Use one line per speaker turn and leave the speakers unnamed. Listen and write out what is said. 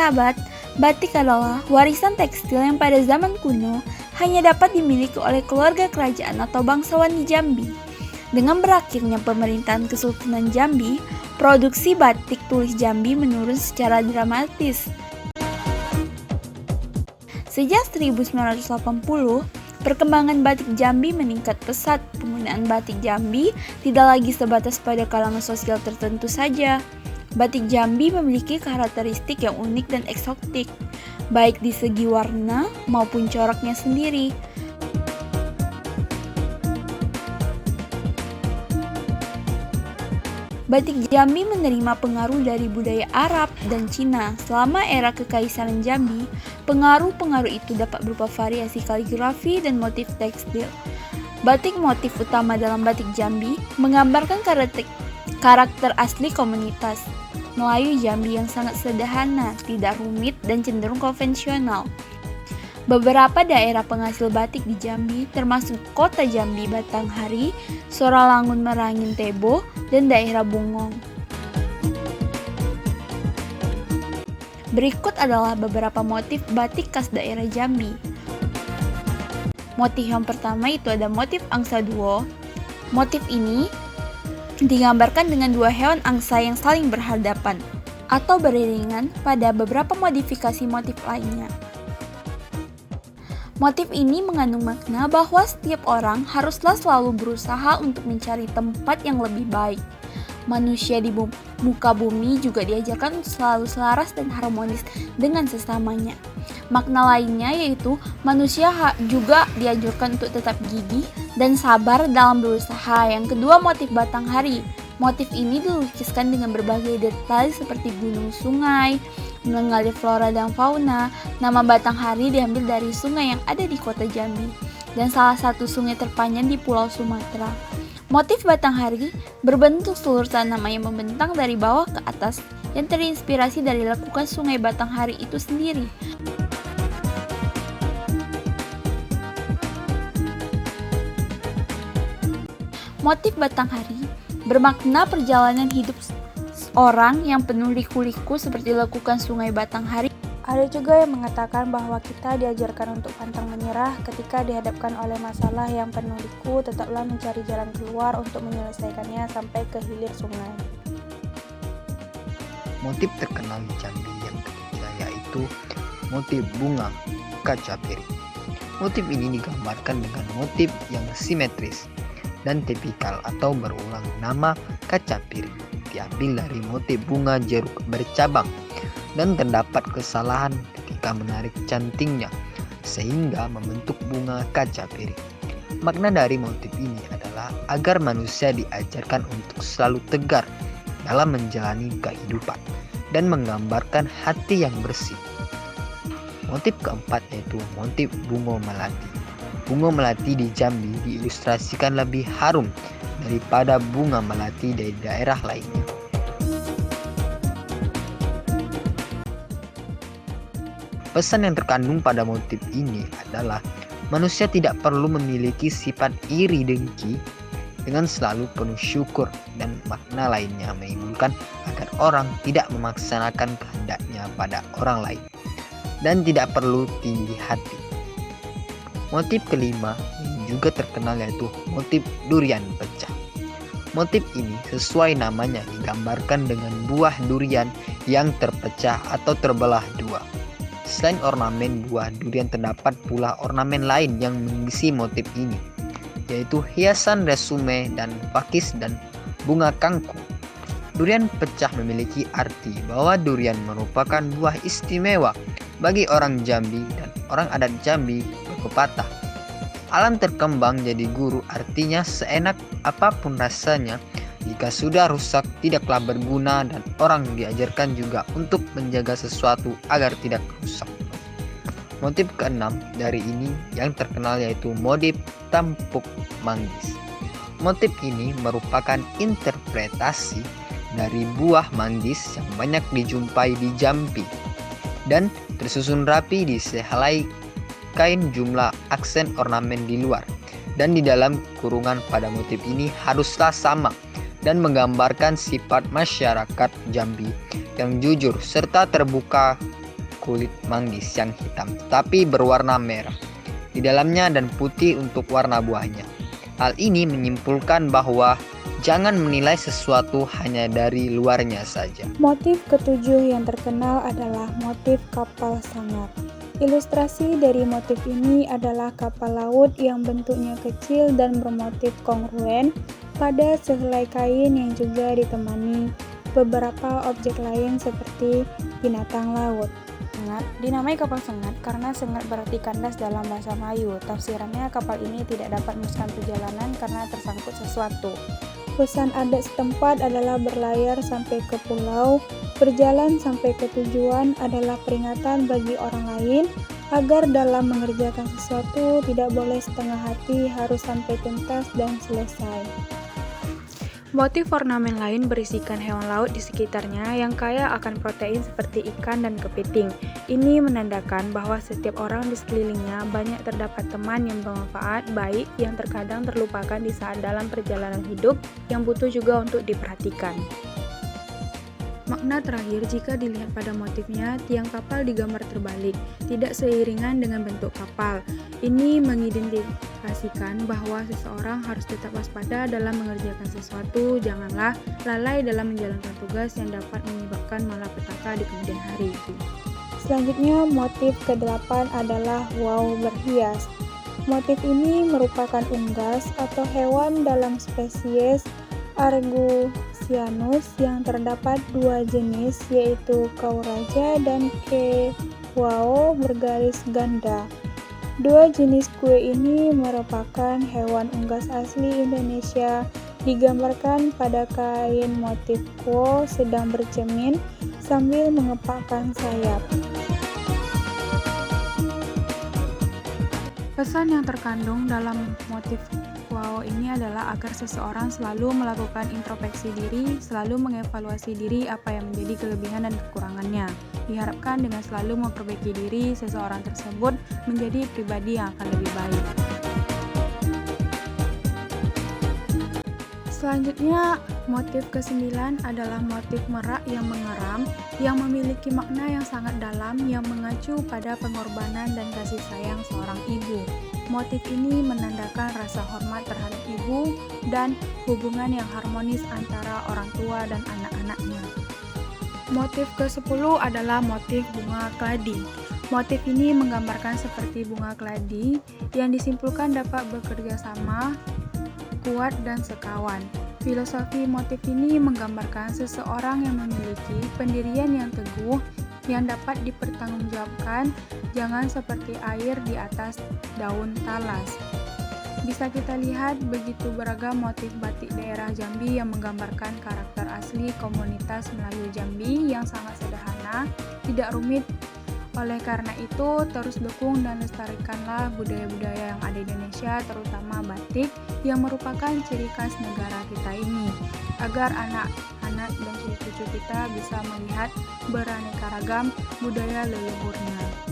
sahabat, batik adalah warisan tekstil yang pada zaman kuno hanya dapat dimiliki oleh keluarga kerajaan atau bangsawan di Jambi. Dengan berakhirnya pemerintahan Kesultanan Jambi, produksi batik tulis Jambi menurun secara dramatis. Sejak 1980, perkembangan batik Jambi meningkat pesat. Penggunaan batik Jambi tidak lagi sebatas pada kalangan sosial tertentu saja. Batik Jambi memiliki karakteristik yang unik dan eksotik, baik di segi warna maupun coraknya sendiri. Batik Jambi menerima pengaruh dari budaya Arab dan Cina. Selama era Kekaisaran Jambi, pengaruh-pengaruh itu dapat berupa variasi kaligrafi dan motif tekstil. Batik motif utama dalam batik Jambi menggambarkan karakter asli komunitas Melayu Jambi yang sangat sederhana, tidak rumit dan cenderung konvensional. Beberapa daerah penghasil batik di Jambi termasuk Kota Jambi, Batanghari, Soralangun, Merangin, Tebo, dan daerah Bungong. Berikut adalah beberapa motif batik khas daerah Jambi. Motif yang pertama itu ada motif angsa duo. Motif ini digambarkan dengan dua hewan angsa yang saling berhadapan atau beriringan pada beberapa modifikasi motif lainnya. Motif ini mengandung makna bahwa setiap orang haruslah selalu berusaha untuk mencari tempat yang lebih baik. Manusia di muka bumi juga diajarkan untuk selalu selaras dan harmonis dengan sesamanya. Makna lainnya yaitu manusia juga dianjurkan untuk tetap gigih dan sabar dalam berusaha. Yang kedua, motif Batanghari. Motif ini dilukiskan dengan berbagai detail seperti gunung, sungai, mengenali flora dan fauna. Nama Batanghari diambil dari sungai yang ada di kota Jambi dan salah satu sungai terpanjang di Pulau Sumatera. Motif Batanghari berbentuk sulur tanam yang membentang dari bawah ke atas yang terinspirasi dari lekukan sungai Batanghari itu sendiri. Motif Batanghari bermakna perjalanan hidup orang yang penuh liku-liku seperti lekukan sungai Batanghari.
Ada juga yang mengatakan bahwa kita diajarkan untuk pantang menyerah ketika dihadapkan oleh masalah yang penuh liku, tetaplah mencari jalan keluar untuk menyelesaikannya sampai ke hilir sungai.
Motif terkenal di Jambi yang ketiga yaitu motif bunga kaca piring. Motif ini digambarkan dengan motif yang simetris dan tipikal atau berulang. Nama kaca piring diambil dari motif bunga jeruk bercabang dan terdapat kesalahan ketika menarik cantingnya sehingga membentuk bunga kaca piring. Makna dari motif ini adalah agar manusia diajarkan untuk selalu tegar dalam menjalani kehidupan dan menggambarkan hati yang bersih. Motif keempat yaitu motif bungo melati. Bunga melati di Jambi diilustrasikan lebih harum daripada bunga melati dari daerah lainnya. Pesan yang terkandung pada motif ini adalah manusia tidak perlu memiliki sifat iri dengki dengan selalu penuh syukur, dan makna lainnya menginginkan agar orang tidak memaksakan kehendaknya pada orang lain dan tidak perlu tinggi hati. Motif kelima yang juga terkenal yaitu motif durian pecah. Motif ini sesuai namanya digambarkan dengan buah durian yang terpecah atau terbelah dua. Selain ornamen buah durian terdapat pula ornamen lain yang mengisi motif ini, yaitu hiasan resume dan pakis dan bunga kangkung. Durian pecah memiliki arti bahwa durian merupakan buah istimewa bagi orang Jambi dan orang adat Jambi berpepatah, alam terkembang jadi guru, artinya seenak apapun rasanya, jika sudah rusak tidaklah berguna, dan orang diajarkan juga untuk menjaga sesuatu agar tidak rusak. Motif keenam dari ini yang terkenal yaitu motif tampuk manggis. Motif ini merupakan interpretasi dari buah manggis yang banyak dijumpai di Jambi dan tersusun rapi di sehelai kain. Jumlah aksen ornamen di luar dan di dalam kurungan pada motif ini haruslah sama dan menggambarkan sifat masyarakat Jambi yang jujur serta terbuka kulit manggis yang hitam, tetapi berwarna merah di dalamnya dan putih untuk warna buahnya. Hal ini menyimpulkan bahwa jangan menilai sesuatu hanya dari luarnya saja.
Motif ketujuh yang terkenal adalah motif kapal sangar. Ilustrasi dari motif ini adalah kapal laut yang bentuknya kecil dan bermotif kongruen pada sehelai kain yang juga ditemani beberapa objek lain seperti binatang laut.
Sengat dinamai kapal sengat karena sengat berarti kandas dalam bahasa Melayu. Tafsirannya kapal ini tidak dapat meneruskan perjalanan karena tersangkut sesuatu.
Pesan adat setempat adalah berlayar sampai ke pulau, berjalan sampai ke tujuan adalah peringatan bagi orang lain agar dalam mengerjakan sesuatu tidak boleh setengah hati, harus sampai tuntas dan selesai.
Motif ornamen lain berisikan hewan laut di sekitarnya yang kaya akan protein seperti ikan dan kepiting. Ini menandakan bahwa setiap orang di sekelilingnya banyak terdapat teman yang bermanfaat, baik, yang terkadang terlupakan di saat dalam perjalanan hidup, yang butuh juga untuk diperhatikan. Makna terakhir jika dilihat pada motifnya, tiang kapal digambar terbalik, tidak seiringan dengan bentuk kapal. Ini mengidentifikasikan bahwa seseorang harus tetap waspada dalam mengerjakan sesuatu, janganlah lalai dalam menjalankan tugas yang dapat menyebabkan malapetaka di kemudian hari.
Selanjutnya, motif ke-8 adalah wow berhias. Motif ini merupakan unggas atau hewan dalam spesies Argusianus yang terdapat dua jenis, yaitu kauraja dan kewao bergaris ganda. Dua jenis kue ini merupakan hewan unggas asli Indonesia, digambarkan pada kain motif kuo sedang bercermin sambil mengepakkan sayap.
Pesan yang terkandung dalam motif kuo ini adalah agar seseorang selalu melakukan introspeksi diri, selalu mengevaluasi diri apa yang menjadi kelebihan dan kekurangannya. Diharapkan dengan selalu memperbaiki diri, seseorang tersebut menjadi pribadi yang akan lebih baik. Selanjutnya, motif ke-9 adalah motif merak yang mengeram, yang memiliki makna yang sangat dalam yang mengacu pada pengorbanan dan kasih sayang seorang ibu. Motif ini menandakan rasa hormat terhadap ibu dan hubungan yang harmonis antara orang tua dan anak-anaknya. Motif ke-10 adalah motif bunga keladi. Motif ini menggambarkan seperti bunga keladi yang disimpulkan dapat bekerja sama, kuat, dan sekawan. Filosofi motif ini menggambarkan seseorang yang memiliki pendirian yang teguh yang dapat dipertanggungjawabkan, jangan seperti air di atas daun talas. Bisa kita lihat begitu beragam motif batik daerah Jambi yang menggambarkan karakter asli komunitas Melayu Jambi yang sangat sederhana, tidak rumit. Oleh karena itu, terus dukung dan lestarikanlah budaya-budaya yang ada di Indonesia, terutama batik, yang merupakan ciri khas negara kita ini, agar anak-anak dan cucu-cucu kita bisa melihat beraneka ragam budaya leluhurnya.